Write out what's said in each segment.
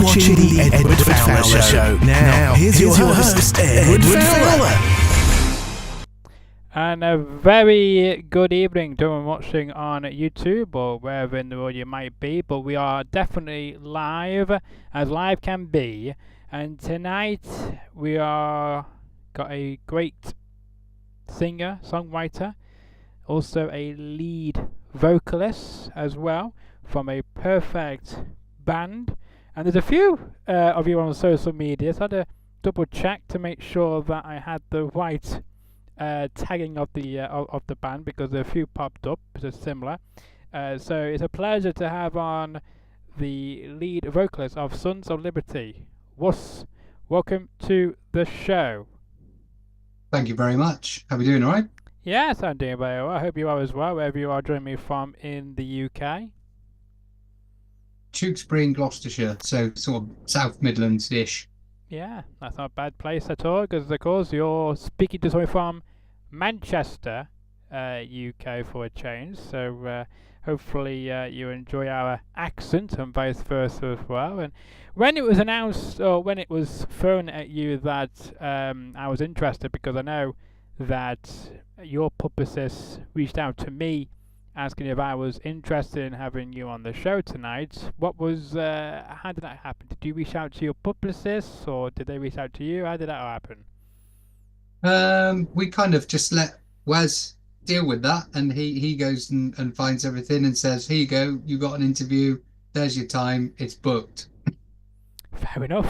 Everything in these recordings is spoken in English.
watching the Edward Fowler Show. Now, here's your host, Edward Fowler. And a very good evening to everyone watching on YouTube or wherever in the world you might be. But we are definitely live, as live can be. And tonight we got a great singer, songwriter, also a lead vocalist as well from a perfect band. And there's a few of you on social media, so I had to double check to make sure that I had the right tagging of the band, because a few popped up that are similar. So it's a pleasure to have on the lead vocalist of Sons of Liberty, Russ. Welcome to the show. Thank you very much. How are we doing, all right? Yes, I'm doing very well. I hope you are as well, wherever you are joining me from in the UK. Tewkesbury in Gloucestershire, so sort of South Midlands-ish. Yeah, that's not a bad place at all, because of course you're speaking to someone from Manchester, UK for a change. So hopefully you enjoy our accent and vice versa as well. And when it was announced, or when it was thrown at you that I was interested, because I know that your publicist reached out to me asking if I was interested in having you on the show tonight. What was, how did that happen? Did you reach out to your publicist, or did they reach out to you? How did that happen? We kind of just let Wes deal with that, and he goes and finds everything and says, here you go, you got an interview, there's your time, it's booked. Fair enough.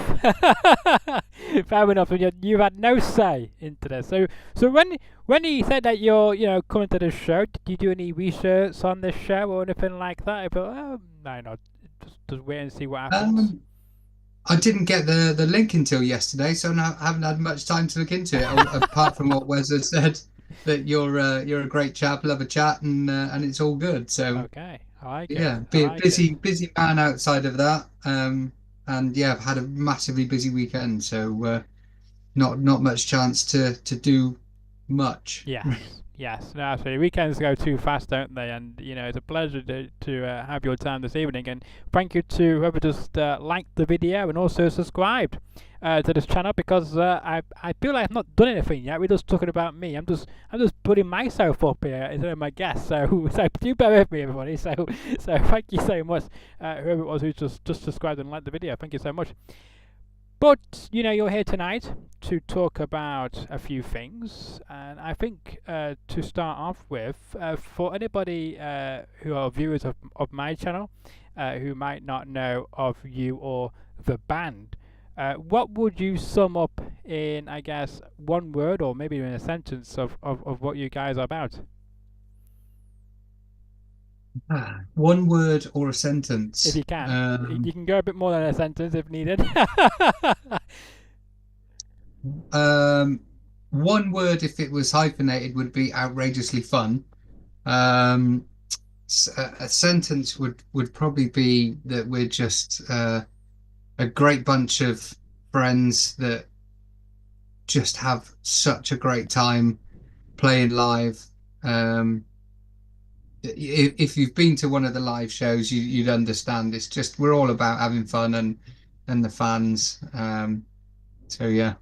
Fair enough. And you've had no say into this. So when he said that you're coming to the show, did you do any research on this show or anything like that? I thought, no, just wait and see what happens. I didn't get the link until yesterday, so I haven't had much time to look into it. Apart from what Wes has said, that you're a great chap, love a chat, and it's all good. So okay, I like it. Yeah, be a busy man outside of that. And yeah, I've had a massively busy weekend, so not much chance to do much. Yes, no, absolutely. Weekends go too fast, don't they? And it's a pleasure to have your time this evening. And thank you to whoever just liked the video and also subscribed to this channel, because I feel like I've not done anything yet. We're just talking about me. I'm just putting myself up here instead of my guests. So do bear with me, everybody. So thank you so much, whoever it was who just subscribed and liked the video. Thank you so much. But you're here tonight to talk about a few things, and I think to start off with, for anybody who are viewers of my channel, who might not know of you or the band, what would you sum up in, I guess, one word or maybe in a sentence of what you guys are about? One word or a sentence? If you can. You can go a bit more than a sentence if needed. One word, if it was hyphenated, would be outrageously fun. A sentence would probably be that we're just a great bunch of friends that just have such a great time playing live. If you've been to one of the live shows, you'd understand. It's just, we're all about having fun and the fans. So yeah.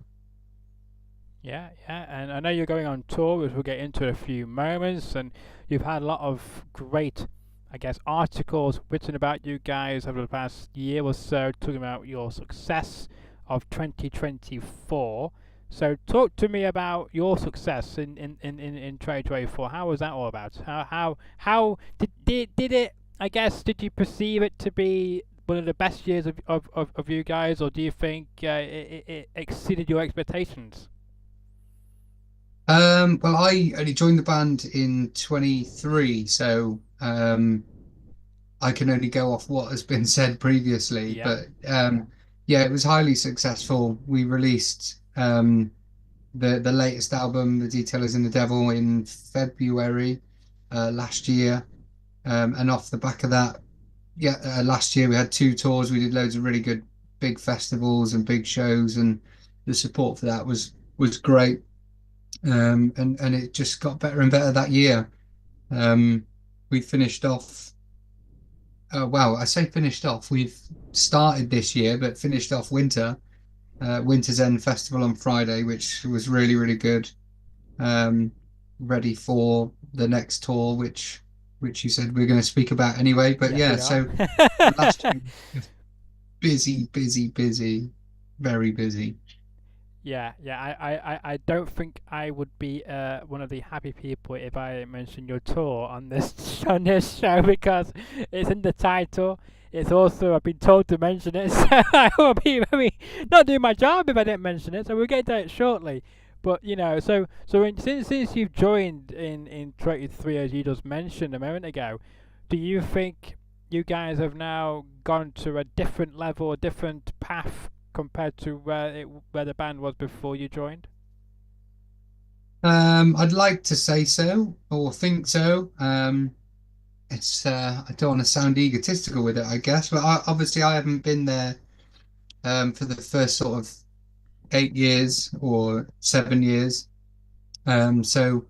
Yeah, and I know you're going on tour, which we'll get into in a few moments, and you've had a lot of great, I guess, articles written about you guys over the past year or so, talking about your success of 2024. So talk to me about your success in 2024. How was that all about? How did it, I guess, did you perceive it to be one of the best years of you guys, or do you think it exceeded your expectations? Well, I only joined the band in 23, so I can only go off what has been said previously. Yeah. But yeah, it was highly successful. We released the latest album, The Detail Is in the Devil, in February last year, and off the back of that, last year we had 2 tours. We did loads of really good big festivals and big shows, and the support for that was great. And it just got better and better that year. We finished off Well, I say finished off. We've started this year, but finished off Winter's End Festival on Friday, which was really, really good. Um, Ready for the next tour, which you said we're going to speak about anyway. But Yes, yeah, we are. so last year was busy, busy, busy, very busy. Yeah, yeah. I don't think I would be one of the happy people if I mention your tour on this on this show because it's in the title. It's also I've been told to mention it, so I will be very not doing my job if I didn't mention it. So we'll get to it shortly. But since you've joined in 23 as you just mentioned a moment ago, do you think you guys have now gone to a different level, a different path compared to where the band was before you joined? I'd like to say so or think so. It's I don't want to sound egotistical with it, I guess, but obviously I haven't been there for the first sort of 8 years or 7 years. So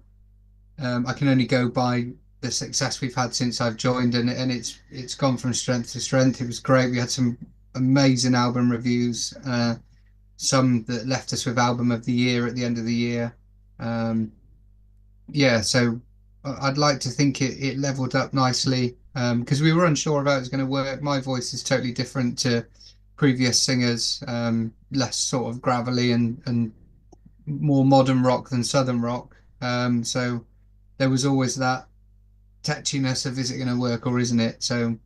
I can only go by the success we've had since I've joined, and it's gone from strength to strength. It was great. We had some amazing album reviews, some that left us with album of the year at the end of the year. Um, yeah, so I'd like to think it leveled up nicely because we were unsure of how it was going to work. My voice is totally different to previous singers, less sort of gravelly and more modern rock than southern rock. So there was always that touchiness of is it going to work or isn't it? So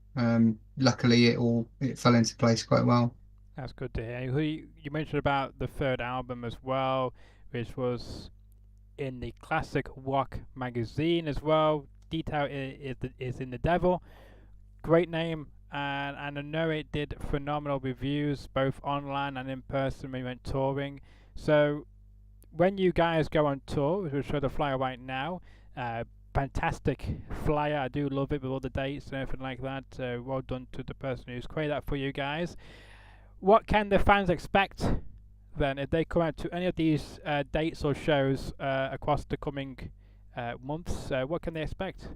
luckily it fell into place quite well. That's good to hear. You mentioned about the third album as well, which was in the classic rock magazine as well. Detail is in the devil. Great name, and I know it did phenomenal reviews both online and in person when you went touring. So when you guys go on tour, which we'll show the flyer right now, fantastic flyer. I do love it with all the dates and everything like that. Well done to the person who's created that for you guys. What can the fans expect then if they come out to any of these dates or shows across the coming months? What can they expect?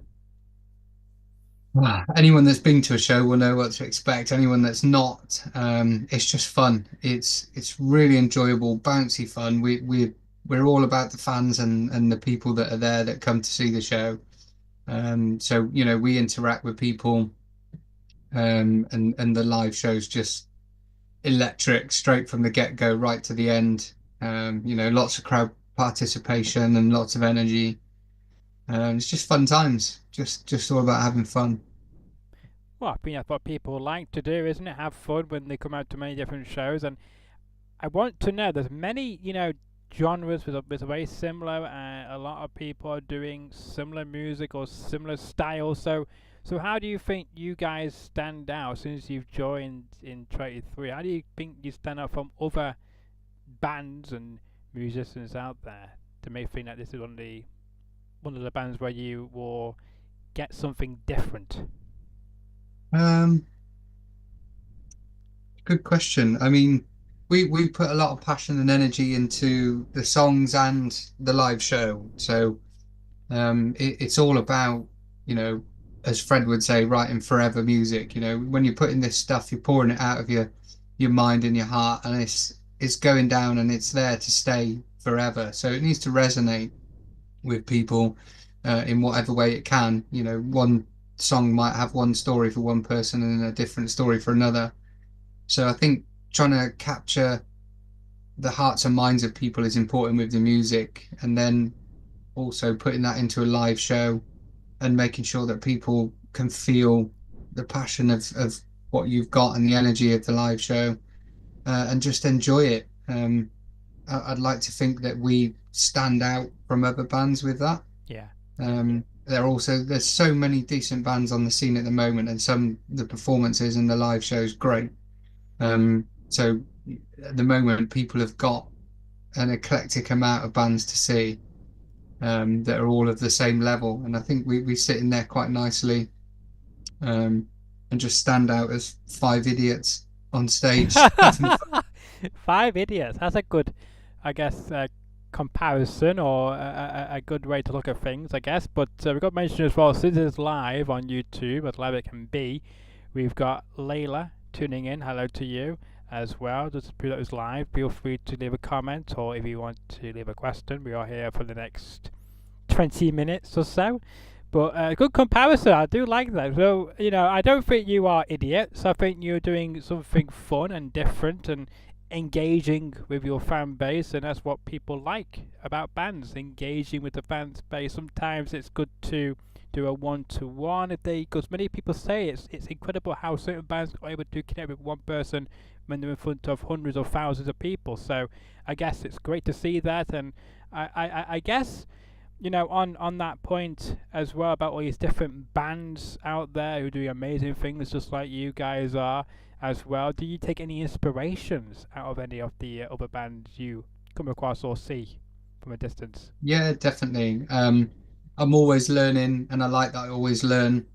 Anyone that's been to a show will know what to expect. Anyone that's not, it's just fun. It's really enjoyable, bouncy fun. We're all about the fans and the people that are there that come to see the show. So we interact with people, and the live show's just electric straight from the get-go right to the end. Lots of crowd participation and lots of energy. It's just fun times. Just all about having fun. Well, I think that's what people like to do, isn't it? Have fun when they come out to many different shows. And I want to know, there's many, genres with very similar, and a lot of people are doing similar music or similar styles. So how do you think you guys stand out since you've joined in 23? How do you think you stand out from other bands and musicians out there to make think that this is one of the bands where you will get something different? Um, Good question. I mean, we put a lot of passion and energy into the songs and the live show. So it's all about, as Fred would say, writing forever music. When you're putting this stuff, you're pouring it out of your mind and your heart, and it's going down and it's there to stay forever. So it needs to resonate with people in whatever way it can. One song might have one story for one person and a different story for another. So I think trying to capture the hearts and minds of people is important with the music, and then also putting that into a live show and making sure that people can feel the passion of what you've got and the energy of the live show, and just enjoy it. I'd like to think that we stand out from other bands with that. Yeah. There's so many decent bands on the scene at the moment, and the performances and the live shows great. So at the moment, people have got an eclectic amount of bands to see, that are all of the same level, and I think we sit in there quite nicely, and just stand out as five idiots on stage. Five idiots. That's a good, I guess, comparison or a good way to look at things, I guess. But we've got to mention as well, since it's live on YouTube, as live it can be, We've got Layla tuning in. Hello to you as well. Just to prove that it's live, feel free to leave a comment, or if you want to leave a question, we are here for the next 20 minutes or so. But good comparison, I do like that. So, I don't think you are idiots. I think you're doing something fun and different and engaging with your fan base, and that's what people like about bands, engaging with the fan base. Sometimes it's good to do a one-to-one, because many people say it's incredible how certain bands are able to connect with one person when they're in front of hundreds or thousands of people. So I guess it's great to see that, and I guess, on that point as well, about all these different bands out there who do amazing things just like you guys are as well. Do you take any inspirations out of any of the other bands you come across or see from a distance? Yeah, definitely. I'm always learning, and I like that I always learn.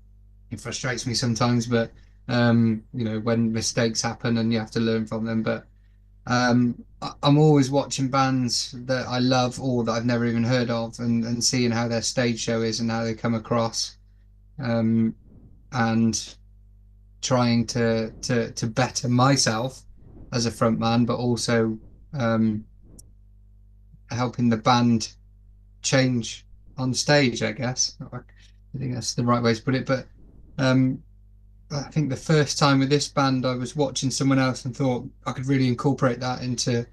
It frustrates me sometimes, but when mistakes happen and you have to learn from them. But I'm always watching bands that I love or that I've never even heard of, and seeing how their stage show is and how they come across, and trying to better myself as a front man, but also helping the band change on stage, I guess. I think that's the right way to put it. But I think the first time with this band, I was watching someone else and thought I could really incorporate that into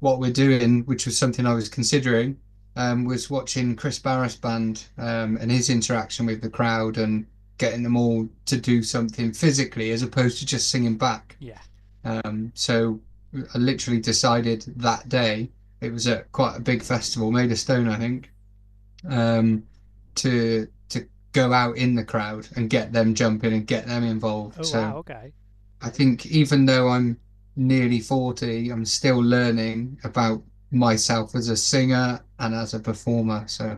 what we're doing, which was something I was considering, was watching Chris Barris' band, and his interaction with the crowd and getting them all to do something physically as opposed to just singing back. Yeah. So I literally decided that day, it was at quite a big festival, Made of Stone, I think, to go out in the crowd and get them jumping and get them involved. Oh, wow, okay. I think even though I'm nearly 40, I'm still learning about myself as a singer and as a performer. So,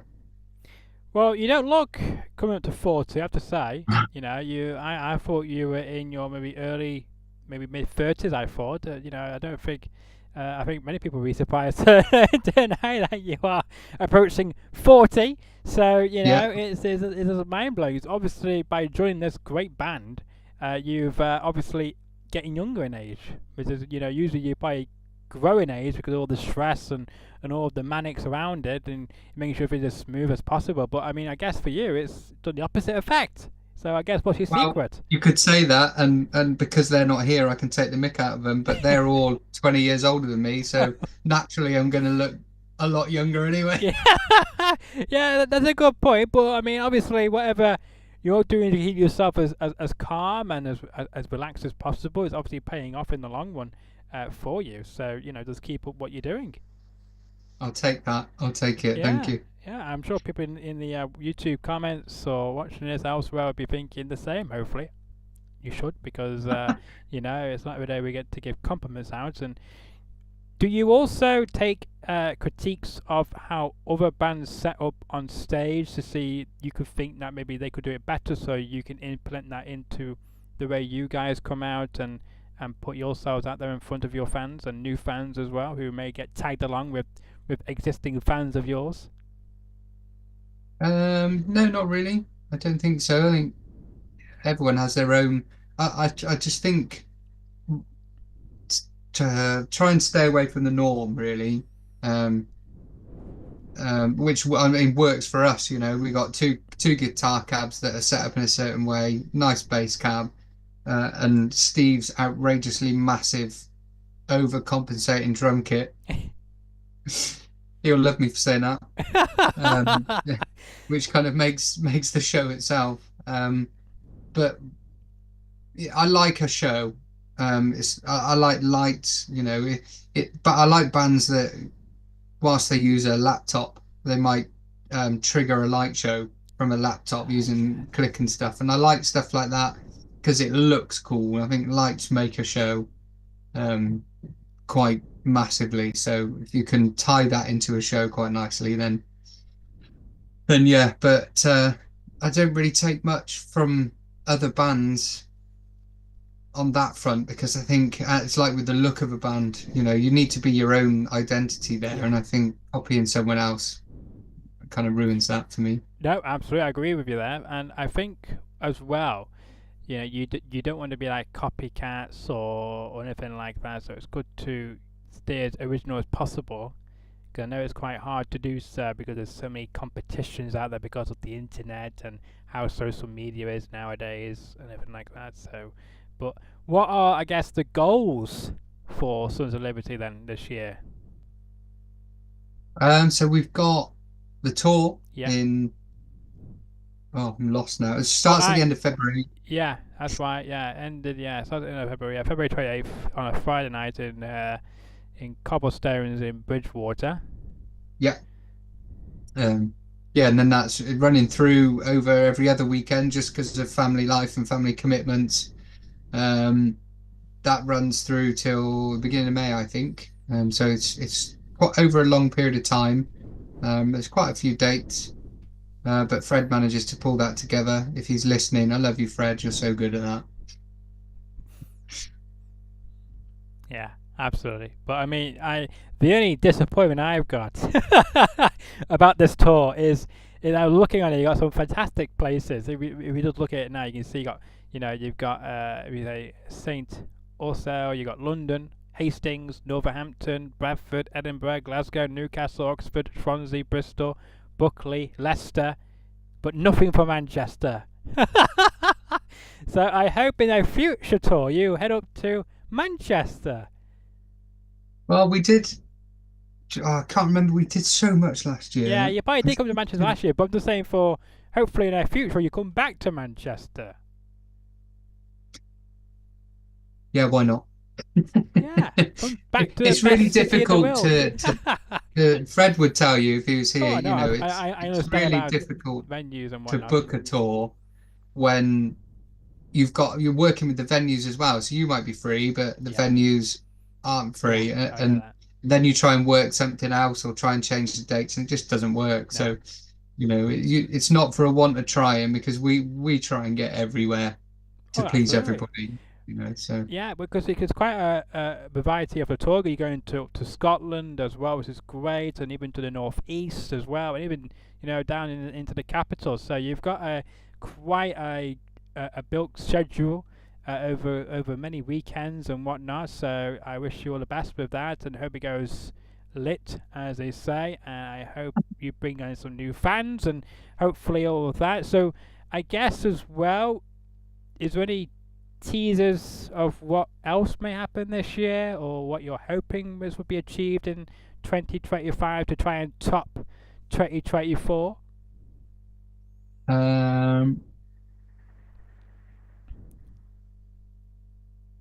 well, you don't look coming up to 40, I have to say. I thought you were in your maybe early, maybe mid-30s, I thought. I don't think... I think many people will be surprised to know that you are approaching 40. So, it's mind-blowing. Obviously, by joining this great band, you've obviously getting younger in age. Which is, usually you probably grow in age because of all the stress and all of the manics around it and making sure it's as smooth as possible. But, I guess for you, it's done the opposite effect. So I guess what's your secret? You could say that, and because they're not here, I can take the mick out of them. But they're all 20 years older than me, so naturally I'm going to look a lot younger anyway. Yeah, yeah, that's a good point. But obviously, whatever you're doing to keep yourself as calm and as relaxed as possible is obviously paying off in the long run for you. So just keep up what you're doing. I'll take that. I'll take it. Yeah. Thank you. Yeah, I'm sure people in the YouTube comments or watching this elsewhere will be thinking the same, hopefully. You should, because, it's not every day we get to give compliments out. And do you also take critiques of how other bands set up on stage to see you could think that maybe they could do it better, so you can implement that into the way you guys come out and put yourselves out there in front of your fans and new fans as well, who may get tagged along with existing fans of yours? No, not really. I don't think so. I think everyone has their own. I just think to try and stay away from the norm, really. Which works for us. We got two guitar cabs that are set up in a certain way, nice bass cab, and Steve's outrageously massive, overcompensating drum kit. He'll love me for saying that, which kind of makes the show itself. But yeah, I like a show. I like lights, but I like bands that, whilst they use a laptop, they might trigger a light show from a laptop using click and stuff. And I like stuff like that because it looks cool. I think lights make a show quite massively. So if you can tie that into a show quite nicely, then yeah. But I don't really take much from other bands on that front, because I think it's like with the look of a band, you need to be your own identity there, and I think copying someone else kind of ruins that for me. No, absolutely, I agree with you there. And I think as well, you don't want to be like copycats or anything like that. So it's good to stay as original as possible. Because I know it's quite hard to do so because there's so many competitions out there because of the internet and how social media is nowadays and everything like that. So, but what are, I guess, the goals for Sons of Liberty then this year? So we've got the tour Yeah. in. Oh, I'm lost now. It starts at the end of February. Yeah, that's right. Yeah, ended. Yeah, started in February. Yeah, February 28th on a Friday night in Cobblestones in Bridgewater. Yeah. Yeah, and then that's running through over every other weekend just because of family life and family commitments. That runs through till the beginning of May, I think. So it's quite over a long period of time. There's quite a few dates, but Fred manages to pull that together. If he's listening, I love you, Fred. You're so good at that. Yeah, absolutely. But I mean, the only disappointment I've got about this tour is, looking on it, you got some fantastic places. If you just look at it now, you can see you've got Saint Ursel, you got London, Hastings, Northampton, Bradford, Edinburgh, Glasgow, Newcastle, Oxford, Swansea, Bristol, Buckley, Leicester, but nothing for Manchester. So I hope in a future tour you head up to Manchester. Well, we did. I can't remember. We did so much last year. Yeah, you probably did come to Manchester last year, but I'm just saying for hopefully in the future you come back to Manchester. Yeah, why not? Yeah, come back to. It's really difficult to. Fred would tell you if he was here. Oh, no, It's really difficult venues and to whatnot. book a tour when you're working with the venues as well. So you might be free, but the venues aren't free, and then you try and work something else or try and change the dates, and it just doesn't work. No. So, it's not for a want of trying, because we try and get everywhere to please everybody. So yeah, because it's quite a variety of a tour. You're going to Scotland as well, which is great, and even to the northeast as well, and even down into the capital. So you've got quite a built schedule over many weekends and whatnot. So I wish you all the best with that, and hope it goes lit, as they say. And I hope you bring in some new fans, and hopefully all of that. So I guess as well, is there any teasers of what else may happen this year, or what you're hoping would be achieved in 2025 to try and top 2024?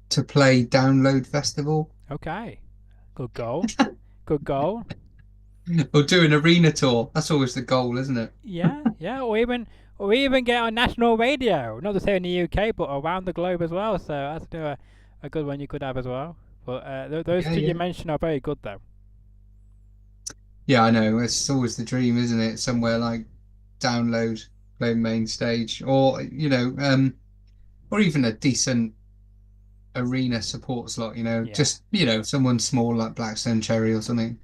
To play Download Festival. Okay, good goal. Good goal. Or do an arena tour. That's always the goal, isn't it? Yeah, or even get on national radio. Not to say in the UK, but around the globe as well. So that's a good one you could have as well. But those two you mentioned are very good, though. Yeah, I know. It's always the dream, isn't it? Somewhere like Download, play main stage, or or even a decent arena support slot. Just someone small like Blackstone Cherry or something.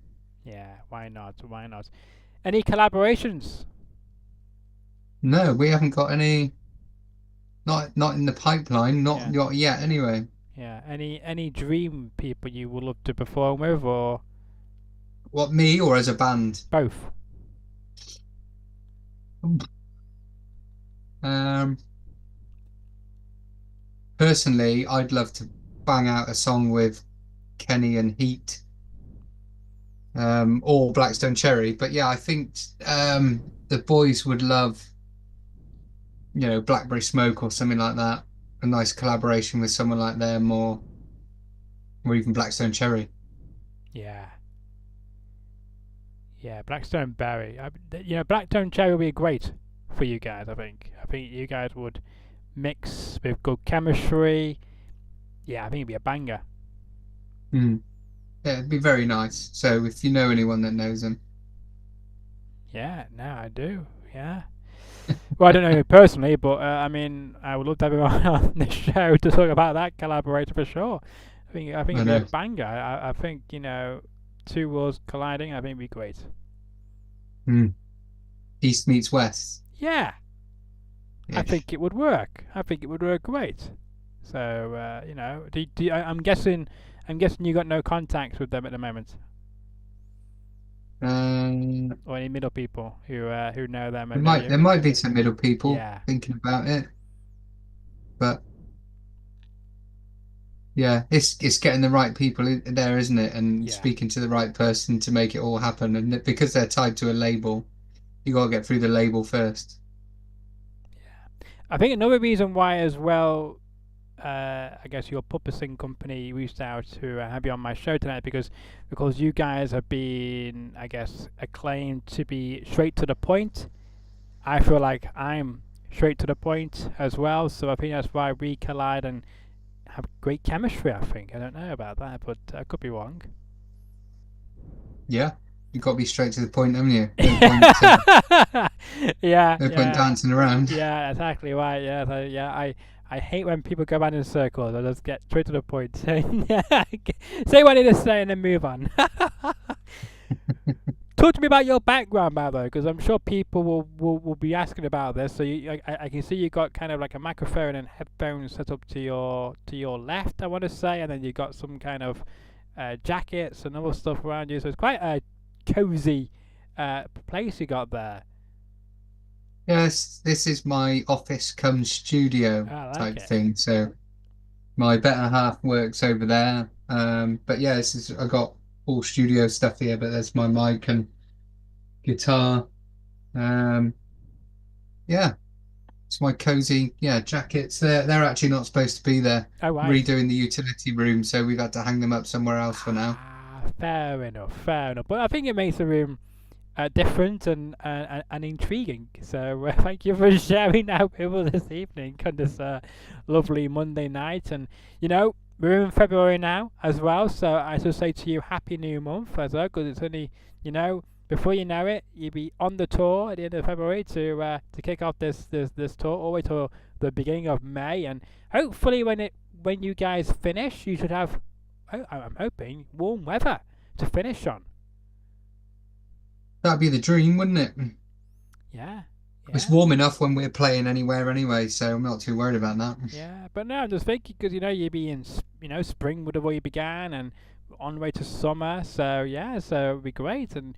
Yeah, why not? Why not? Any collaborations? No, we haven't got any. Not in the pipeline. Not yet, anyway. Yeah. Any dream people you would love to perform with, or what, me or as a band? Both. Personally, I'd love to bang out a song with Kenny and Heat, or Blackstone Cherry. But yeah, I think the boys would love, Blackberry Smoke or something like that. A nice collaboration with someone like them, or even Blackstone Cherry. Yeah. Yeah, Blackstone Berry. Blackstone Cherry would be great for you guys. I think you guys would mix with good chemistry. Yeah, I think it'd be a banger. Yeah, it'd be very nice. So if you know anyone that knows them. Yeah, no, I do. Yeah. Well, I don't know him personally, but I would love to have him on the show to talk about that collaborator for sure. I think it'd be a banger. I think two worlds colliding. I think it'd be great. East meets West. Yeah. I think it would work. I think it would work great. So you know, I'm guessing you got no contacts with them at the moment, or any middle people who know them and know you. There might be some middle people Yeah. thinking about it, but yeah, it's getting the right people in there, isn't it? And Yeah. speaking to the right person to make it all happen. And because they're tied to a label, you got to get through the label first. I think another reason why as well, I guess your publishing company reached out to have you on my show tonight because you guys have been, I guess, acclaimed to be straight to the point. I feel like I'm straight to the point as well, so I think that's why we collide and have great chemistry. I think I don't know about that, but I could be wrong. Yeah, you got to be straight to the point, haven't you? Yeah. No point dancing around. Yeah, exactly right. Yeah, so, yeah. I hate when people go around in circles. I just get straight to the point. Say what it is, say, and then move on. Talk to me about your background, by the way, because I'm sure people will be asking about this. So I can see you got kind of like a microphone and headphones set up to your left, I want to say, and then you got some kind of jackets and other stuff around you. So it's quite a cozy place you got there. Yes, this is my office come studio type thing. So my better half works over there. But yeah, I got all studio stuff here, but there's my mic and guitar. Yeah, it's my cozy jackets. They're actually not supposed to be there. Oh, right. Redoing the utility room, so we've had to hang them up somewhere else for now. Fair enough. But I think it makes the room different and intriguing. So thank you for sharing that with us this evening on this lovely Monday night. And you know, we're in February now as well, so I should say to you, happy new month as well, because it's only, you know, before you know it, you'll be on the tour at the end of February to kick off this tour all the way till the beginning of May, and hopefully when you guys finish, you should have, I'm hoping, warm weather to finish on. That'd be the dream, wouldn't it? Yeah. It's warm enough when we're playing anywhere anyway, so I'm not too worried about that. Yeah, but no, I'm just thinking because, you know, you'd be in, you know, spring would have already began and on the way to summer, so yeah, so it'd be great. And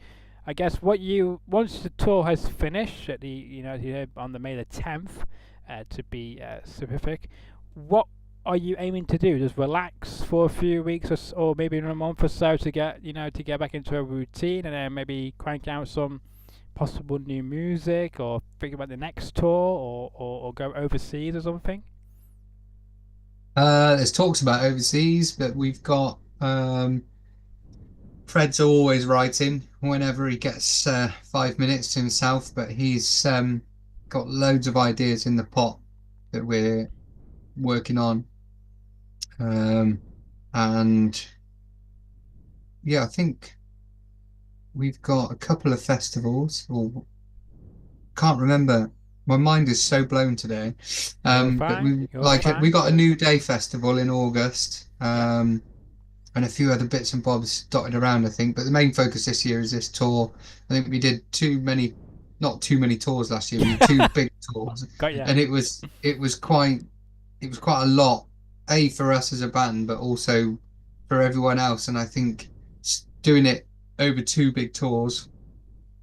I guess once the tour has finished at the, you know, on the May the 10th, to be specific, what are you aiming to do? Just relax for a few weeks or maybe in a month or so to get back into a routine, and then maybe crank out some possible new music, or think about the next tour, or go overseas or something? There's talks about overseas, but we've got Fred's always writing whenever he gets 5 minutes to himself, but he's got loads of ideas in the pot that we're working on. And yeah, I think we've got a couple of festivals, or can't remember. My mind is so blown today. But we got a New Day festival in August, and a few other bits and bobs dotted around, I think. But the main focus this year is this tour. I think we did not too many tours last year. We did 2 big tours, and it was quite a lot. For us as a band, but also for everyone else. And I think doing it over 2 big tours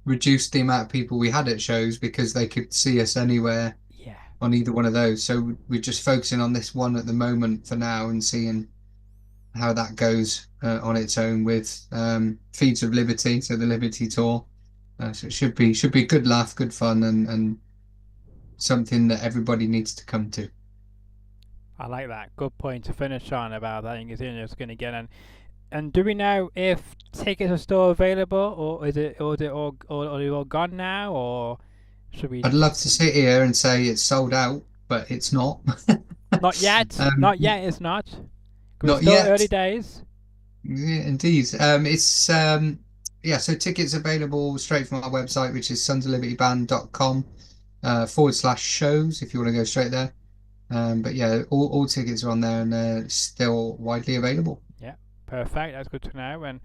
reduced the amount of people we had at shows because they could see us anywhere on either one of those. So we're just focusing on this one at the moment for now and seeing how that goes on its own with Feeds of Liberty, so the Liberty tour. So it should be a good laugh, good fun, and something that everybody needs to come to. I like that. Good point to finish on about that. You can see it's going to get in. And do we know if tickets are still available, or is it all gone now, or should we? I'd love to sit here and say it's sold out, but it's not. Not yet. Not yet. It's not. Not still yet. Early days. Yeah, indeed. It's so tickets available straight from our website, which is sonsoflibertyband.com /shows if you want to go straight there. But yeah, all tickets are on there and they're still widely available. Yeah, perfect. That's good to know. And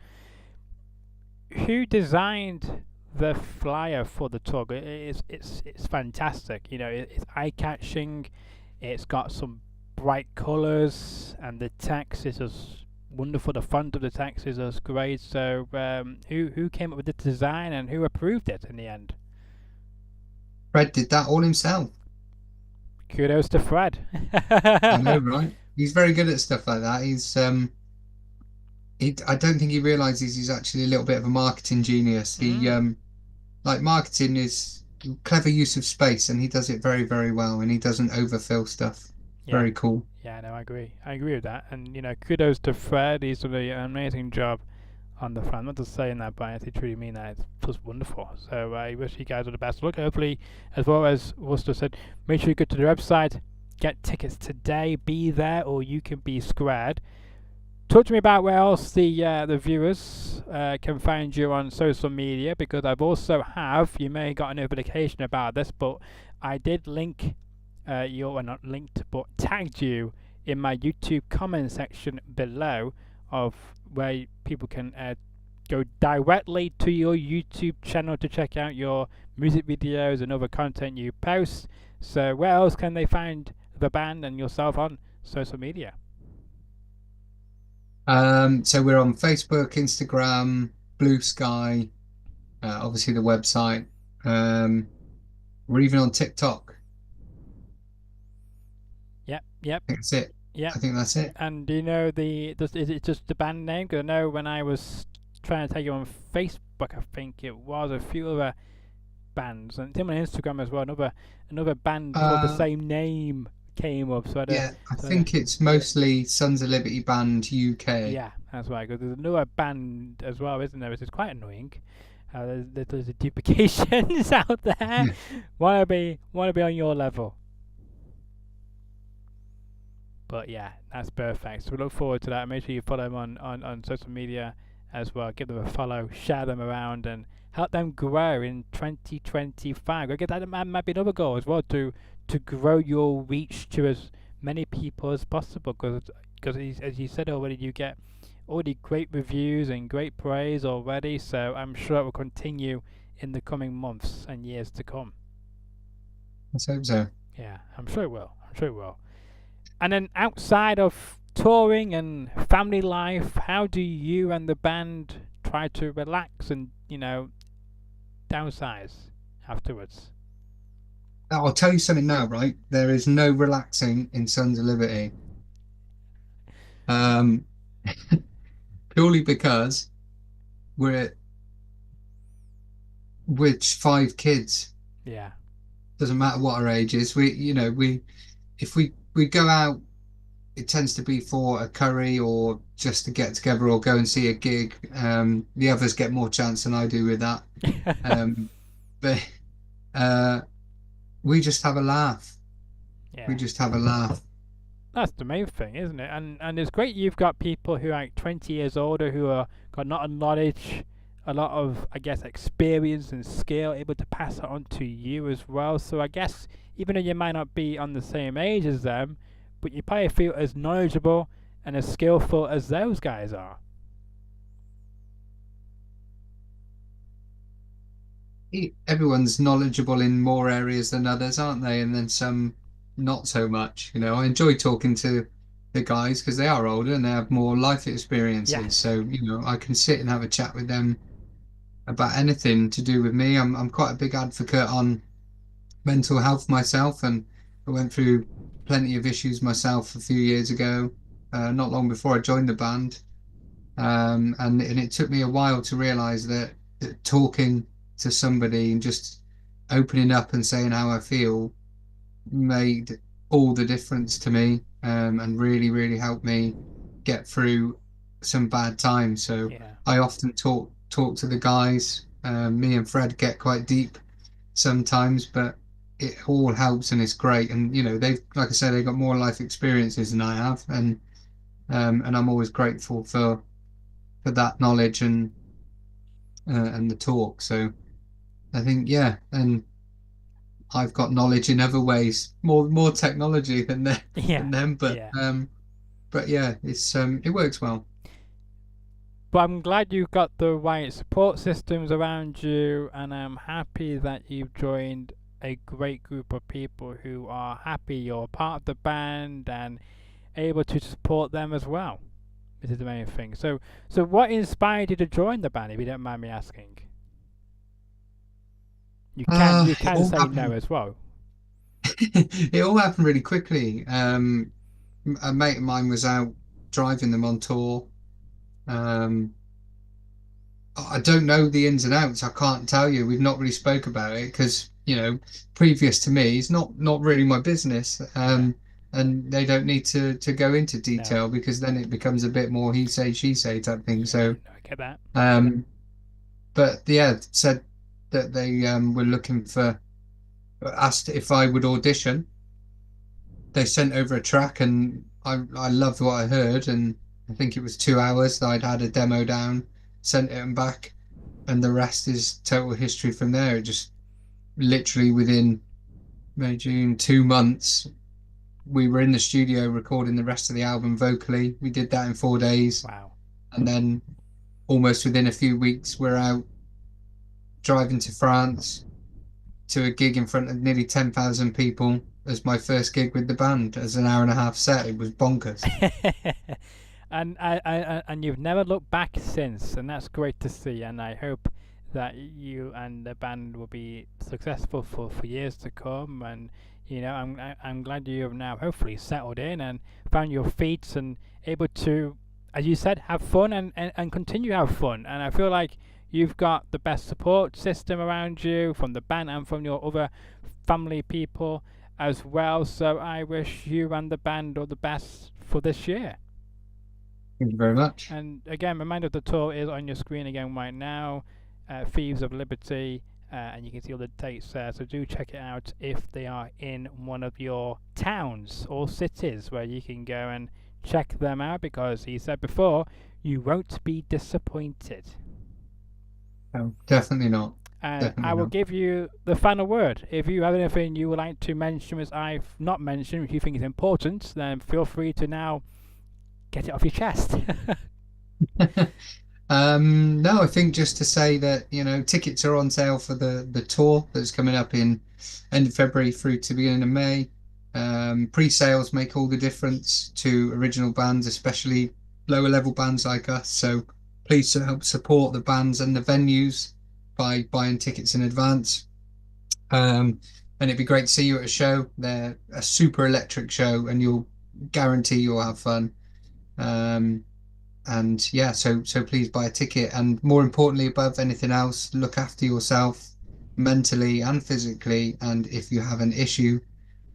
who designed the flyer for the tour, it's fantastic. You know, it's eye catching. It's got some bright colours, and the text is just wonderful. The font of the text is just great. So, who came up with the design and who approved it in the end? Fred did that all himself. Kudos to Fred. I know, right? He's very good at stuff like that. I don't think he realizes he's actually a little bit of a marketing genius. He like marketing is clever use of space, and he does it very, very well, and he doesn't overfill stuff. Yeah. Very cool. Yeah, no, I agree. I agree with that. And, you know, kudos to Fred. He's done an amazing job on the front. I'm not just saying that, but I actually truly mean that. It's just wonderful. So I wish you guys all the best luck. Hopefully, as well as Worcester said, make sure you go to the website, get tickets today, be there, or you can be squared. Talk to me about where else the viewers can find you on social media, because I've also you may have got a notification about this, but I did link not linked, but tagged you in my YouTube comment section below of where people can go directly to your YouTube channel to check out your music videos and other content you post. So where else can they find the band and yourself on social media? So we're on Facebook, Instagram, Blue Sky, obviously the website. We're even on TikTok. Yep. I think that's it. Yeah. I think that's it. And do you know is it just the band name? Because I know when I was trying to take you on Facebook, I think it was a few other bands, and it's on Instagram as well. Another band called the same name came up. So I think it's mostly Sons of Liberty Band UK. Yeah, that's right. Because there's another band as well, isn't there? Which is quite annoying. There's duplications out there. Wanna be on your level. But yeah, that's perfect. So we look forward to that. Make sure you follow them on social media as well. Give them a follow, share them around, and help them grow in 2025. I guess that might be another goal as well, to grow your reach to as many people as possible. Because as you said already, you get already great reviews and great praise already. So I'm sure it will continue in the coming months and years to come. Let's hope so. Yeah, I'm sure it will. And then outside of touring and family life, how do you and the band try to relax and, downsize afterwards? I'll tell you something now, right? There is no relaxing in Sons of Liberty. Purely because we're 5 kids. Yeah. Doesn't matter what our age is. If we go out, it tends to be for a curry or just to get together or go and see a gig. The others get more chance than I do with that. But we just have a laugh. Yeah. We just have a laugh. That's the main thing, isn't it? And it's great you've got people who are like 20 years older who are got a lot of knowledge, a lot of, I guess, experience and skill, able to pass it on to you as well. So I guess even though you might not be on the same age as them, but you probably feel as knowledgeable and as skillful as those guys are. Everyone's knowledgeable in more areas than others, aren't they? And then some not so much. I enjoy talking to the guys because they are older and they have more life experiences. Yeah. So I can sit and have a chat with them about anything to do with me. I'm quite a big advocate on mental health myself, and I went through plenty of issues myself a few years ago, not long before I joined the band, and it took me a while to realize that talking to somebody and just opening up and saying how I feel made all the difference to me, and really, really helped me get through some bad times. So yeah. I often talk to the guys. Me and Fred get quite deep sometimes, but it all helps and it's great. And they've, like I said, they've got more life experiences than I have, and I'm always grateful for that knowledge and the talk. So I think, yeah, and I've got knowledge in other ways, more technology than them, but yeah, it's it works well. But I'm glad you've got the right support systems around you, and I'm happy that you've joined a great group of people who are happy you're part of the band and able to support them as well. This is the main thing. So what inspired you to join the band, if you don't mind me asking? You can say no happened. as well. It all happened really quickly. A mate of mine was out driving them on tour. Um, I don't know the ins and outs. I can't tell you. We've not really spoke about it because, previous to me, it's not really my business. And they don't need to go into detail because then it becomes a bit more he say, she say type thing. So, I get that. but yeah, said that they were looking for, asked if I would audition. They sent over a track and I loved what I heard, and I think it was 2 hours that I'd had a demo down, sent it back, and the rest is total history from there. It just literally within May, June, 2 months, we were in the studio recording the rest of the album vocally. We did that in 4 days. Wow. And then almost within a few weeks, we're out driving to France to a gig in front of nearly 10,000 people as my first gig with the band as an hour-and-a-half set. It was bonkers. And you've never looked back since, and that's great to see. And I hope that you and the band will be successful for years to come. And I'm glad you have now hopefully settled in and found your feet and able to, as you said, have fun and continue to have fun. And I feel like you've got the best support system around you from the band and from your other family people as well. So I wish you and the band all the best for this year. Thank you very much. And again, reminder, the tour is on your screen again right now, Thieves of Liberty, and you can see all the dates there. So do check it out if they are in one of your towns or cities where you can go and check them out, because he said before, you won't be disappointed. No, definitely not. And Definitely I will not. give you the final word. If you have anything you would like to mention which I've not mentioned, which you think is important, then feel free to now get it off your chest. No, I think just to say that, tickets are on sale for the tour that's coming up in end of February through to beginning of May. Pre-sales make all the difference to original bands, especially lower level bands like us. So please help support the bands and the venues by buying tickets in advance. And it'd be great to see you at a show. They're a super electric show, and you'll guarantee you'll have fun. And yeah, so please buy a ticket, and more importantly, above anything else, look after yourself mentally and physically. And if you have an issue,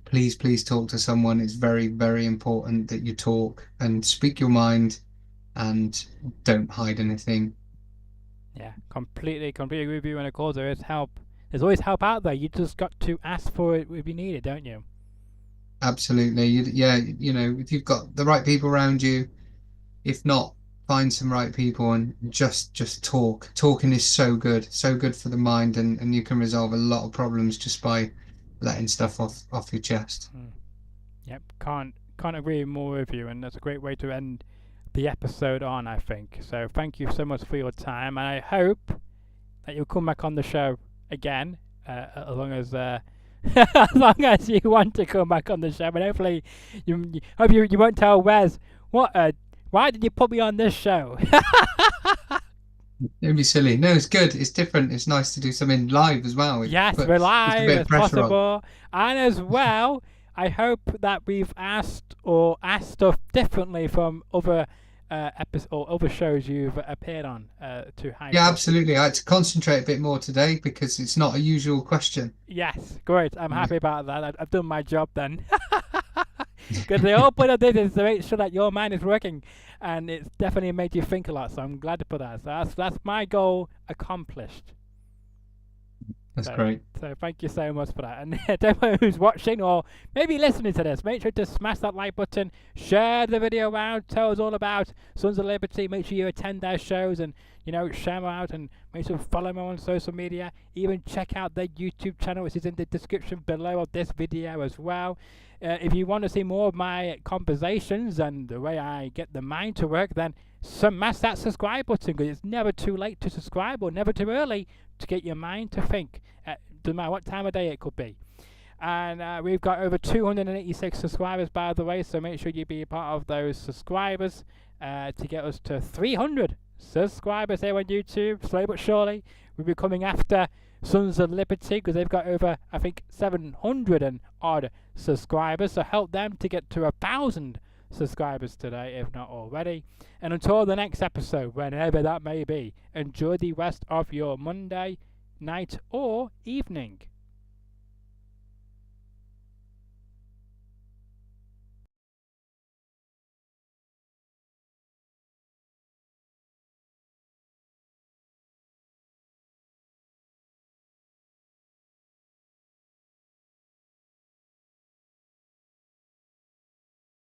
please talk to someone. It's very, very important that you talk and speak your mind and don't hide anything. Yeah, completely agree with you. And of course, there is help. There's always help out there. You just got to ask for it if you need it, don't you? Absolutely. If you've got the right people around you, if not, find some right people and just talk. Talking is so good for the mind, and you can resolve a lot of problems just by letting stuff off your chest. Yep, can't agree more with you, and that's a great way to end the episode on, I think. So thank you so much for your time, and I hope that you'll come back on the show again, as long as as long as you want to come back on the show. But hopefully you won't tell Wes why did you put me on this show. It'd be silly. No, it's good. It's different. It's nice to do something live as well. Yes, we're live as possible. And as well, I hope that we've asked stuff differently from other episodes or other shows you've appeared on to hype. Yeah, absolutely. I had to concentrate a bit more today because it's not a usual question. Yes, great. I'm happy about that. I've done my job then. Because the whole point of this is to make sure that your mind is working, and it's definitely made you think a lot. So I'm glad to put that. So that's my goal accomplished. That's great. So thank you so much for that. And everyone who's watching or maybe listening to this, make sure to smash that like button, share the video around, tell us all about Sons of Liberty. Make sure you attend their shows and, you know, share them out, and make sure to follow them on social media. Even check out their YouTube channel, which is in the description below of this video as well. If you want to see more of my conversations and the way I get the mind to work, then smash that subscribe button, because it's never too late to subscribe or never too early to get your mind to think. Doesn't matter what time of day it could be. And we've got over 286 subscribers, by the way, so make sure you be a part of those subscribers to get us to 300 subscribers here on YouTube. Slowly but surely we'll be coming after Sons of Liberty, because they've got over, I think, 700 and odd subscribers, so help them to get to 1,000 subscribers today, if not already. And until the next episode, whenever that may be, enjoy the rest of your Monday night or evening.